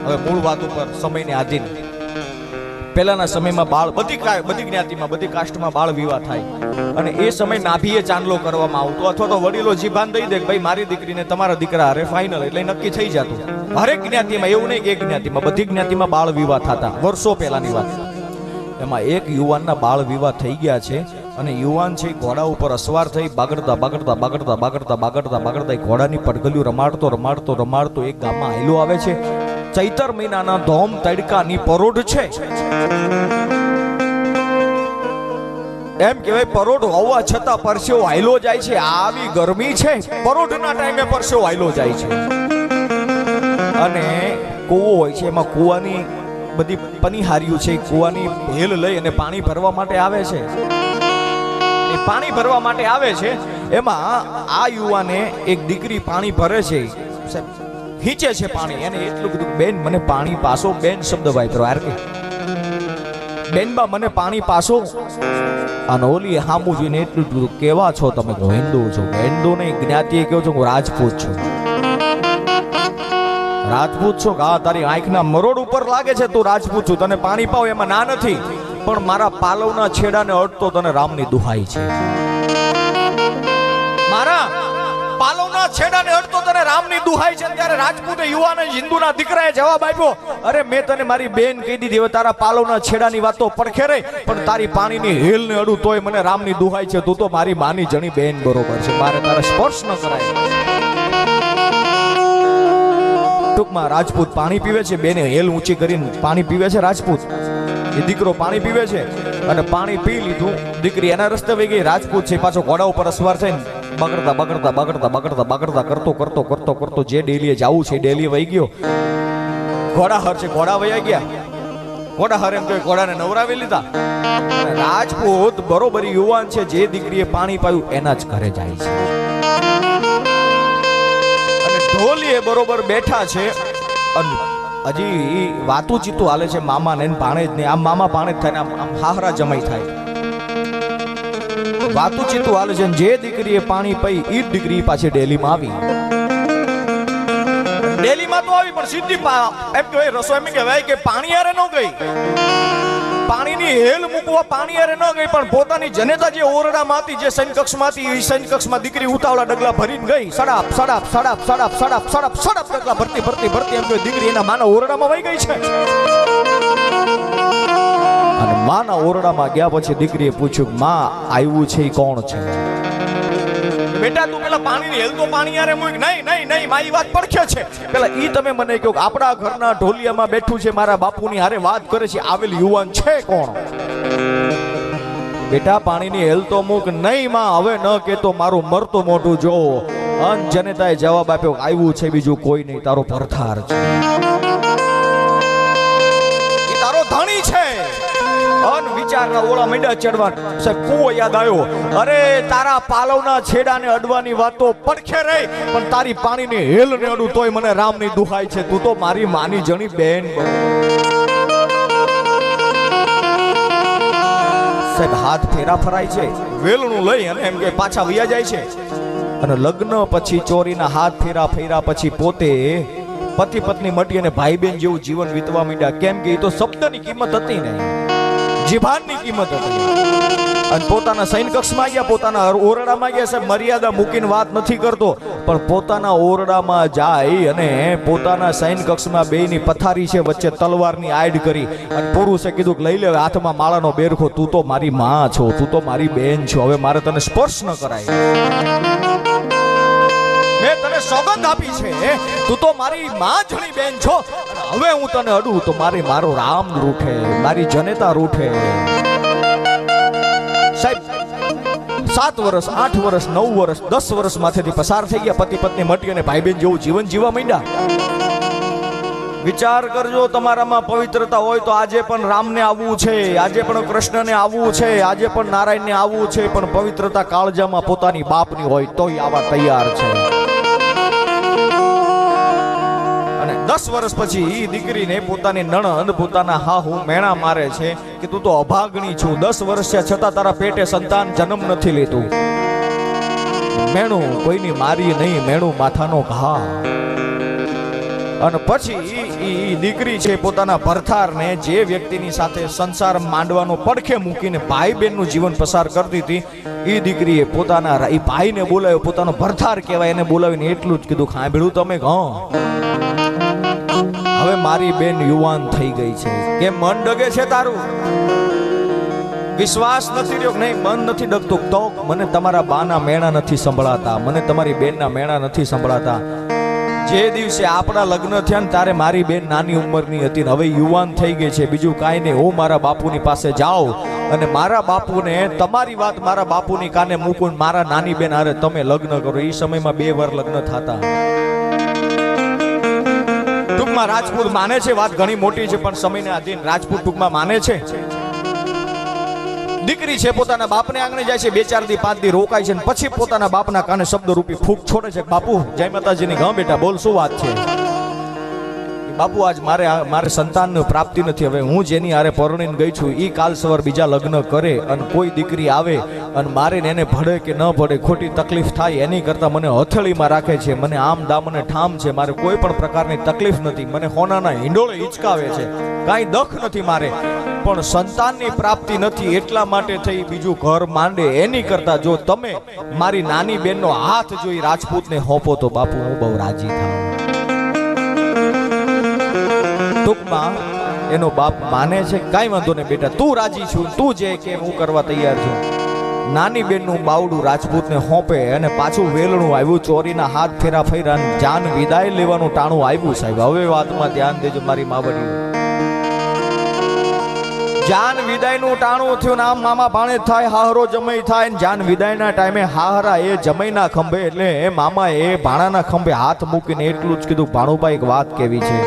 હવે મૂળ વાત ઉપર સમયને આધીન પહેલાના સમયમાં બાળ બધી જ્ઞાતિમાં બધી કાસ્ટમાં બાળ વિવાહ થાય અને એ સમય નાભીએ ચાંદલો કરવામાં આવતો અથવા તો વડીલો જીભાન દઈ દે કે ભાઈ મારી દીકરીને તમારા દીકરા હારે ફાઇનલ એટલે નક્કી થઈ જતું. હરેક જ્ઞાતિમાં એવું નહીં કે એક જ્ઞાતિમાં બધી જ્ઞાતિમાં બાળ વિવાહ થતા વર્ષો પહેલાની વાત. એમાં એક યુવાનના બાળ વિવાહ થઈ ગયા છે અને યુવાન છે ઘોડા ઉપર અસવાર થઈ બાગડતા ઘોડાની પડગલિયું રમાડતો એક ગામમાં હાલ્યો આવે છે. ચૈતર મહિનાના ધોમ તડકાની પરોઢ છે. એમ કહેવાય પરોઢ હોવા છતાં પરસેવો હાલ્યો જાય છે. આવી ગરમી છે, પરોઢના ટાઈમે પરસેવો હાલ્યો જાય છે. અને કૂવો હોય છે, એમાં કૂવાની બધી પનિહારીઓ છે, કૂવાની હેલ લઈ અને પાણી ભરવા માટે આવે છે. પાણી ભરવા માટે આવે છે એમાં આ યુવાને એક દીકરી પાણી ભરે છે, ખીચે છે પાણી. એને એટલું કીધું બેન મને પાણી પાસો. બેન શબ્દ વાપરો યાર કે બેનબા મને પાણી પાસો. અને ઓલી હામું જોઈને એટલું કીધું કેવા છો તમે? હિન્દુ છો? હિન્દુ નહીં, જ્ઞાતિએ કહો છો હું રાજપૂત છું. રાજપૂત છો? હા, તારી આંખના મરોડ ઉપર લાગે છે તું રાજપૂત છું. તને પાણી પાવ એમાં ના નથી, પણ મારા પાલવના છેડાને અડતો તને રામની દુહાઈ છે. મારા પાલવના છેડાને અડતો તને રામની દુહાઈ છે. ત્યારે રાજપૂતે યુવાને હિન્દુના દીકરાએ જવાબ આપ્યો, અરે મેં તને મારી બેન કહી દીધી, હવે તારા પાલવના છેડાની વાત તો પડખે રહી, પણ તારી પાણીની હેલને અડું તોય મને રામની દુહાઈ છે. તું તો મારી માની જણી બેન બરોબર છે, મારે તારા સ્પર્શ ન કરાય. ટૂંકમાં રાજપૂત પાણી પીવે છે, બેને હેલ ઊંચી કરીને પાણી પીવે છે રાજપૂત. એ દીકરો પાણી પીવે છે અને પાણી પી લીધું. દીકરી એના રસ્તે વહી ગઈ. રાજપૂત છે પાછો ઘોડા ઉપર અસવાર થઈને બગડતા કરતો જે ડેલીએ જવું છે ડેલીએ વહી ગયો. ઘોડા હર છે, ઘોડા વહી ગયા. ઘોડા હર એમ કે ઘોડાને નવરાવી લીધા. રાજપૂત બરોબર યુવાન છે, જે દીકરીએ પાણી પાયું એના જ ઘરે જાય છે. અને ઢોલીએ બરોબર બેઠા છે. હજી વાતું ચીતું હાલે છે મામા ને ભાણેજ ને. આમ મામા ભાણેજ થાય ને આમ હાહરા જમાઈ થાય. વાતું ચીતું હાલે છે. જે દીકરીએ પાણી પી એ દીકરી પાછી ડેલીમાં આવી. ડેલીમાં તો આવી પણ સીધી એમ કહેવાય રસોઈ એમ કહેવાય કે પાણી હારે ન ગઈ. પાણીની હેલ મૂકવા પાણી હારે ન ગઈ, પણ પોતાની જનેતા જે ઓરડામાં હતી, જે સૈનકક્ષમાં હતી, એ સૈનકક્ષમાં દીકરી ઉતાવળા ડગલા ભરીને ગઈ. સડાપ ડગલા ભરતી એમ કે દીકરી એના માના ઓરડામાં વહી ગઈ છે. અને માના ઓરડામાં ગયા પછી દીકરીએ પૂછ્યું, માં આવ્યું છે એ કોણ છે? બેટા તું પેલા પાણીની હેલ તો પાણી હારે મૂક. નહીં મારી વાત પડખે છે. પેલા ઈ તમે મને કહો કે આપણા ઘરના ઢોલિયામાં બેઠું છે, મારા બાપુની હારે વાત કરે છે, આવેલ યુવાન છે કોણ? બેટા પાણીની હેલ તો મૂક. નહીં માં હવે ન કેતો, મારું મરતું મોઢું જો. અન જનેતાએ જવાબ આપ્યો, આવ્યું છે બીજું કોઈ નહીં, તારો ભરથાર છે, એ તારો ધણી છે. અન વિચારના ઓળા મીંડા ચડવા સાહેબ કૂવો યાદ આવ્યો. અરે તારા પાલવના છેડાને અડવાની વાત તો પડખે રહી, પણ તારી પાણીની હેલને અડું તોય મને રામની દુહાઈ છે. તું તો મારી માની જણી બેન. સાહેબ હાથ ફેરા ફરાય છે, વેલણું લઈ અને એમ કે પાછા વયા જાય છે. અને લગ્ન પછી ચોરીના હાથ ફેરા પછી પોતે પતિ પત્ની મટી અને ભાઈ બેન જેવું જીવન વીતવા માંડ્યા. કેમ કે એ તો શબ્દની કિંમત હતી નહીં, જીભાનની કિંમત હતી. અને પોતાના સૈનકક્ષમાં ગયા, પોતાના ઓરડામાં ગયા. સાહેબ મર્યાદા મૂકીને વાત નથી કરતો, પણ પોતાના ઓરડામાં જાય અને પોતાના સૈનકક્ષમાં બેયની પથારી છે, વચ્ચે તલવારની આડ કરી અને પુરુષે કીધું કે લઈ લે હાથમાં માળાનો બેરખો. તું તો મારી માં છો, તું તો મારી બેન છો, હવે મારે તને સ્પર્શ ન કરાય. મેં તને સોગંદ આપી છે, તું તો મારી માં જણી બેન છો. હવે હું તને અડું તો મારો રામ રૂઠે, મારી જનેતા રૂઠે. સાહેબ 7 વર્ષ 8 વર્ષ 9 વર્ષ 10 વર્ષ માથેથી પસાર થઈ ગયા. પતિ પત્ની મટી અને ભાઈ બેન જેવું જીવન જીવવા માંડ્યા. વિચાર કરજો, તમારામાં પવિત્રતા હોય તો આજે પણ રામને આવવું છે, આજે પણ કૃષ્ણને આવવું છે, આજે પણ નારાયણને આવવું છે, પણ પવિત્રતા કાળજામાં પોતાની બાપની હોય તોય આવા તૈયાર છે. 10 વર્ષ પછી ઈ દીકરીને પોતાની નણંદ પોતાના હાહુ મેણા મારે છે કે તું તો અભાગણી છું, 10 વર્ષ છતાં તારા પેટે સંતાન જન્મ નથી લેતું. મેણું કોઈની મારી નહીં, મેણું માથાનો ઘા. અને પછી ઈ દીકરી છે પોતાના ભરથારને જે વ્યક્તિની સાથે સંસાર માંડવાનો પડખે મૂકીને ભાઈ બહેનનું જીવન પસાર કરતી હતી, એ દીકરીએ પોતાના એ ભાઈને બોલાવ્યો, પોતાનો ભરથાર કહેવાય એને બોલાવીને એટલું જ કીધું, સાંભળ્યું તમે હવે મારી બેન યુવાન થઈ ગઈ છે, કે મન ડગે છે તારું? વિશ્વાસ નથી રહ્યો? નહીં, મન નથી ડગતું. તો મને તમારા બાના મેણા નથી સંભળાતા, મને તમારી બેનના મેણા નથી સંભળાતા. જે દિવસે આપણા લગ્ન થયા ને ત્યારે મારી બેન નાની ઉંમરની હતી ને હવે યુવાન થઈ ગઈ છે. બીજું કાંઈ નહીં, હું મારા બાપુની પાસે જાઉં અને મારા બાપુને તમારી વાત મારા બાપુની કાને મૂકું, મારા નાની બેન હારે તમે લગ્ન કરો. એ સમયમાં 2 વાર લગ્ન થતા. ટૂંકમાં રાજપૂત માને છે, વાત ઘણી મોટી છે પણ સમયને આધીન રાજપૂત ટૂંકમાં માને છે. દીકરી છે પોતાના બાપને આંગણે જાય છે, 2-4 દી 5 દી રોકાય છે, પછી પોતાના બાપના કાને શબ્દ રૂપી ફૂંક છોડે છે, બાપુ જય માતાજીની. હા બેટા બોલ, શું વાત છે? બાપુ આજ મારે સંતાનની પ્રાપ્તિ નથી. હવે હું જેની હારે પરણીને ગઈ છું એ કાલ સવાર બીજા લગ્ન કરે અને કોઈ દીકરી આવે અને મારે એને ભળે કે ન ભળે, ખોટી તકલીફ થાય એની કરતાં મને હથેળીમાં રાખે છે, મને આમ દામ અને ઠામ છે, મારે કોઈ પણ પ્રકારની તકલીફ નથી, મને હોનાના હિંડોળે હિંચકાવે છે, કાંઈ દખ નથી મારે, પણ સંતાનની પ્રાપ્તિ નથી એટલા માટે થઈ બીજું ઘર માંડે. એની કરતા જો તમે મારી નાની બેનનો હાથ જોઈ રાજપૂતને હોપો તો બાપુ હું બહુ રાજી થાઉં. ટૂંકમાં એનો બાપ માને છે, કાંઈ વાંધો નહીં બેટા, તું રાજી છું, તું જે કે હું કરવા તૈયાર છું. નાની બેનનું બાવડું રાજપૂતને હોપે અને પાછું વેલણું આવ્યું, ચોરીના હાથ ફેરા ફેરા જાન વિદાય લેવાનું ટાણું આવ્યું. સાહેબ હવે વાતમાં ધ્યાન દેજો મારી માવડી. જાન વિદાયનું ટાણું થયું, આમ મામા ભાણે થાય, હાહરો જમાઈ થાય. જાન વિદાયના ટાઈમે હાહરા એ જમાઈના ખંભે એટલે એ મામા એ ભાણાના ખંભે હાથ મૂકીને એટલું જ કીધું, ભાણુબા એક વાત કેવી છે.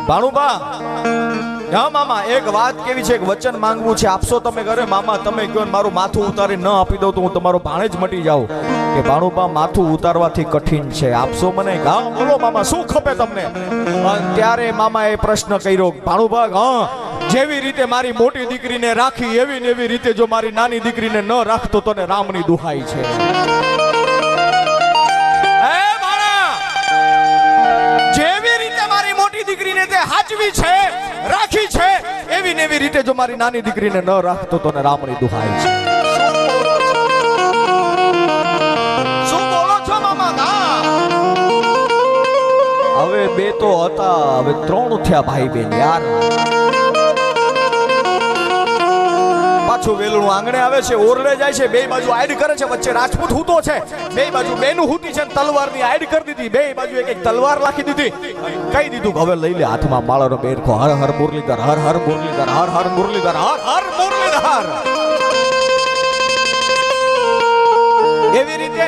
ભાણુબા, હા મામા એક વાત કેવી છે, એક વચન માંગવું છે, આપશો તમે? ઘરે મામા તમે કહો મારું માથું ઉતારી ન આપી દઉં તો હું તમારો ભાણે જ મટી જાઉં. કે ભાણુબા માથું ઉતારવાથી કઠિન છે, આપશો મને? હા બોલો મામા, શું ખપે તમને? ત્યારે મામા એ પ્રશ્ન કર્યો, ભાણુબા હા જેવી રીતે મારી મોટી દીકરીને રાખી એવી ને એવી રીતે જો મારી નાની દીકરીને ન રાખતો તો ને રામની દુહાઈ છે. જેવી રીતે મારી મોટી દીકરીને તે હાચવી છે, રાખી છે, એવી ને એવી રીતે જો મારી નાની દીકરીને ન રાખતો તો ને રામની દુહાઈ છે. શું બોલો છો મામા? હવે 2 તો હતા, હવે 3 થયા ભાઈ બેન યાર. પાછું વેલણું આંગણે આવે છે, ઓરડે જાય છે, 2 બાજુ આઈડ કરે છે, વચ્ચે રાજપૂત હૂતો છે, 2 બાજુ બેનું હૂતી છે, તલવારની આઈડ કરી દીધી, 2 બાજુ એક તલવાર રાખી દીધી, કહી દીધું હવે લઈ લે હાથમાં માળાનો બેરખો, હર હર મુરલીધર, હર હર મુરલીધર, હર હર મુરલીધર, હર હર મુરલીધર. એવી રીતે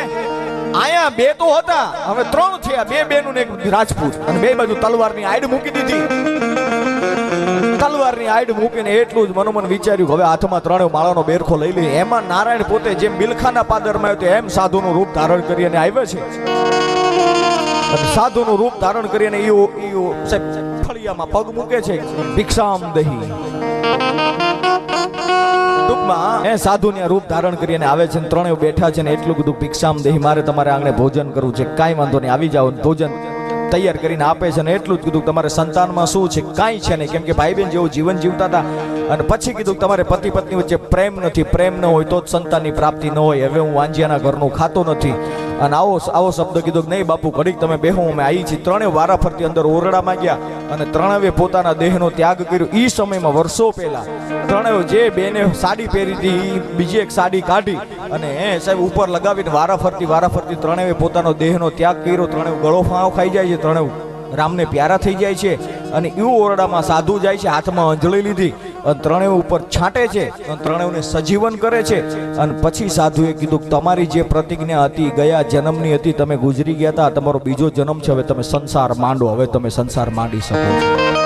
આયા 2 તો હતા, હવે 3 થયા, 2 બેનું ને એક રાજપૂત, અને 2 બાજુ તલવારની આઈડ મૂકી દીધી. તલવારની આઈડ મૂકીને એટલું જ મનોમન વિચાર્યું હવે હાથમાં 3 માળાનો બેરખો લઈ લે. એમાં નારાયણ પોતે જેમ બિલખાના પાદરમાં આવ્યો એમ સાધુનું રૂપ ધારણ કરીને આવ્યા છે. સાધુનું રૂપ ધારણ કરીને ફળિયામાં પગ મૂકે છે, ભિક્ષામ દહી. ટૂંકમાં એ સાધુને રૂપ ધારણ કરીને આવે છે, 3 બેઠા છે ને એટલું બધું ભિક્ષામ દહી, મારે તમારે આંગણે ભોજન કરવું છે, કાંઈ વાંધો નહીં આવી જાઓ. ભોજન તૈયાર કરીને આપે છે ને એટલું જ કીધું તમારે સંતાનમાં શું છે? કાંઈ છે નહીં, કેમ કે ભાઈ બહેન જેવું જીવન જીવતા હતા. અને પછી કીધું તમારે પતિ પત્ની વચ્ચે પ્રેમ નથી, પ્રેમ ન હોય તો જ સંતાનની પ્રાપ્તિ ન હોય. હવે હું વાંજિયાના ઘરનું ખાતો નથી. અને આવો શબ્દ કીધો કે નહીં બાપુ ઘડીક તમે બેહો, અમે આવી છીએ. 3 વારા ફરતી અંદર ઓરડામાં ગયા અને 3 પોતાના દેહનો ત્યાગ કર્યો. એ સમયમાં વર્ષો પહેલા 3 જે બેને સાડી પહેરી હતી બીજી એક સાડી કાઢી અને સાહેબ ઉપર લગાવીને વારા ફરતી 3 પોતાનો દેહનો ત્યાગ કર્યો. 3 ગળો ફાંવ ખાઈ જાય છે, 3 રામને પ્યારા થઈ જાય છે. અને એવું ઓરડામાં સાધુ જાય છે, હાથમાં અંજળી લીધી અને 3 ઉપર છાંટે છે અને 3ને સજીવન કરે છે. અને પછી સાધુએ કીધું તમારી જે પ્રતિજ્ઞા હતી ગયા જન્મની હતી, તમે ગુજરી ગયા હતા, તમારો બીજો જન્મ છે, હવે તમે સંસાર માંડો, હવે તમે સંસાર માંડી શકો છો.